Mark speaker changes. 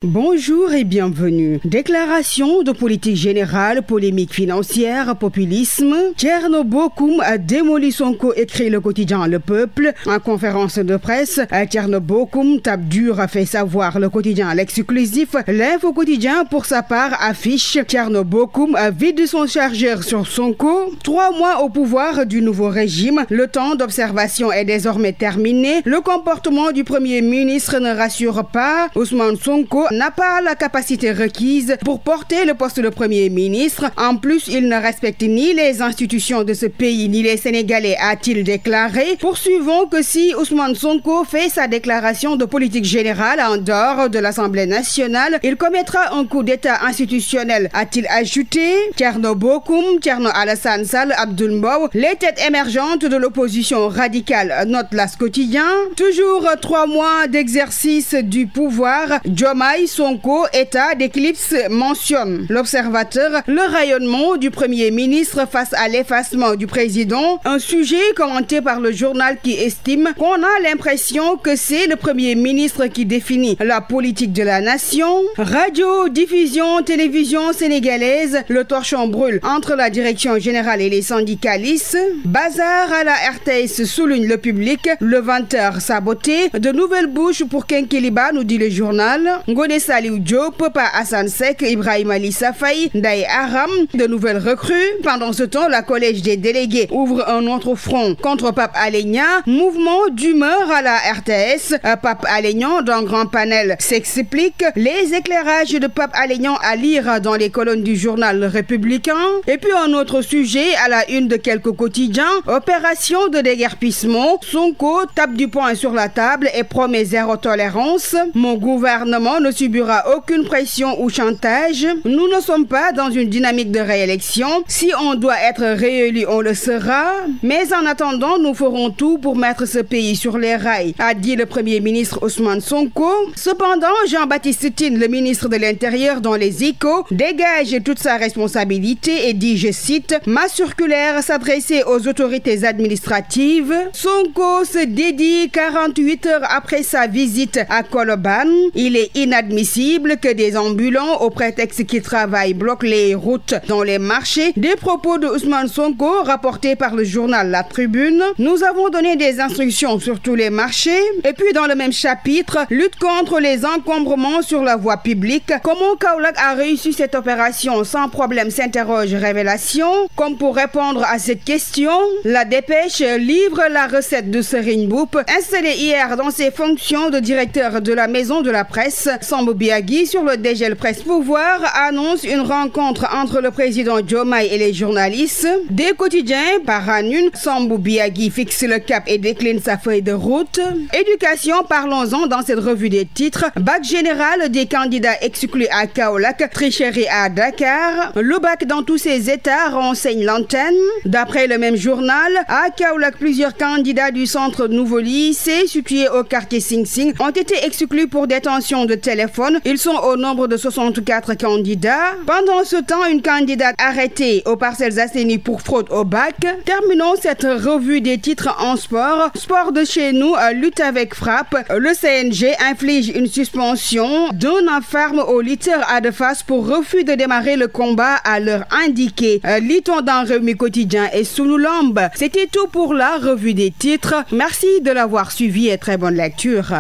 Speaker 1: Bonjour et bienvenue. Déclaration de politique générale, polémique financière, populisme. Thierno Bocoum a démoli Sonko, écrit le quotidien Le Peuple. En conférence de presse, Thierno Bocoum tape dur, a fait savoir le quotidien L'Exclusif. L'Info quotidien, pour sa part, affiche Thierno Bocoum vide son chargeur sur Sonko. 3 mois au pouvoir du nouveau régime. Le temps d'observation est désormais terminé. Le comportement du Premier ministre ne rassure pas. Ousmane Sonko n'a pas la capacité requise pour porter le poste de Premier ministre. En plus, il ne respecte ni les institutions de ce pays ni les Sénégalais, a-t-il déclaré. Poursuivons que si Ousmane Sonko fait sa déclaration de politique générale en dehors de l'Assemblée nationale, il commettra un coup d'État institutionnel, a-t-il ajouté. Thierno Bocoum, Thierno Alassane Sall, Abdoul Mbow, les têtes émergentes de l'opposition radicale, note L'As quotidien. Toujours 3 mois d'exercice du pouvoir, Diomaye Sonko, état d'éclipse, mentionne l'Observateur. Le rayonnement du Premier ministre face à l'effacement du président, un sujet commenté par le journal qui estime qu'on a l'impression que c'est le Premier ministre qui définit la politique de la nation. Radio, diffusion, télévision sénégalaise, le torchon brûle entre la direction générale et les syndicalistes. Bazar à la RTS, souligne Le Public. Le 20h saboté, de nouvelles bouches pour Kenkeliba, nous dit le journal. Ngone Saliou Diop, Papa Hassan Sek, Ibrahim Ali Safaï, Ndaye Aram, de nouvelles recrues. Pendant ce temps, la collège des délégués ouvre un autre front contre Pape Alé Niang. Mouvement d'humeur à la RTS. Pape Alé Niang, d'un grand panel, s'explique. Les éclairages de Pape Alé Niang à lire dans les colonnes du journal Le Républicain. Et puis un autre sujet à la une de quelques quotidiens. Opération de déguerpissement. Sonko tape du poing sur la table et promet zéro tolérance. Mon gouvernement ne subira aucune pression ou chantage. Nous ne sommes pas dans une dynamique de réélection. Si on doit être réélu, on le sera. Mais en attendant, nous ferons tout pour mettre ce pays sur les rails, a dit le Premier ministre Ousmane Sonko. Cependant, Jean-Baptiste Tine, le ministre de l'Intérieur, dans Les Échos, dégage toute sa responsabilité et dit, je cite, « Ma circulaire s'adressait aux autorités administratives. » Sonko se dédie 48 heures après sa visite à Colobane. Il est inadmissible que des ambulants, au prétexte qu'ils travaillent, bloquent les routes dans les marchés. Des propos de Ousmane Sonko rapportés par le journal La Tribune. Nous avons donné des instructions sur tous les marchés. Et puis dans le même chapitre, lutte contre les encombrements sur la voie publique. Comment Kaolack a réussi cette opération sans problème, s'interroge Révélation. Comme pour répondre à cette question, la Dépêche livre la recette de Serigne Mboup, installé hier dans ses fonctions de directeur de la Maison de la Presse. Sambou Biagui, sur le dégel Presse Pouvoir, annonce une rencontre entre le président Diomaye et les journalistes. Des quotidiens, par en une, Sambou Biagui fixe le cap et décline sa feuille de route. Éducation, parlons-en dans cette revue des titres. Bac général des candidats exclus à Kaolack, tricherie à Dakar. Le bac dans tous ses états, renseigne l'antenne. D'après le même journal, à Kaolack, plusieurs candidats du centre Nouveau Lycée, situé au quartier Sing Sing, ont été exclus pour détention de téléphone. Ils sont au nombre de 64 candidats. Pendant ce temps, une candidate arrêtée aux Parcelles Assainies pour fraude au bac. Terminons cette revue des titres en sport. Sport de chez nous, lutte avec frappe. Le CNG inflige une suspension d'un an ferme au lutteur Adefas pour refus de démarrer le combat à l'heure indiquée. Lit-on dans Rewmi Quotidien et Sunu Lamb. C'était tout pour la revue des titres. Merci de l'avoir suivi et très bonne lecture.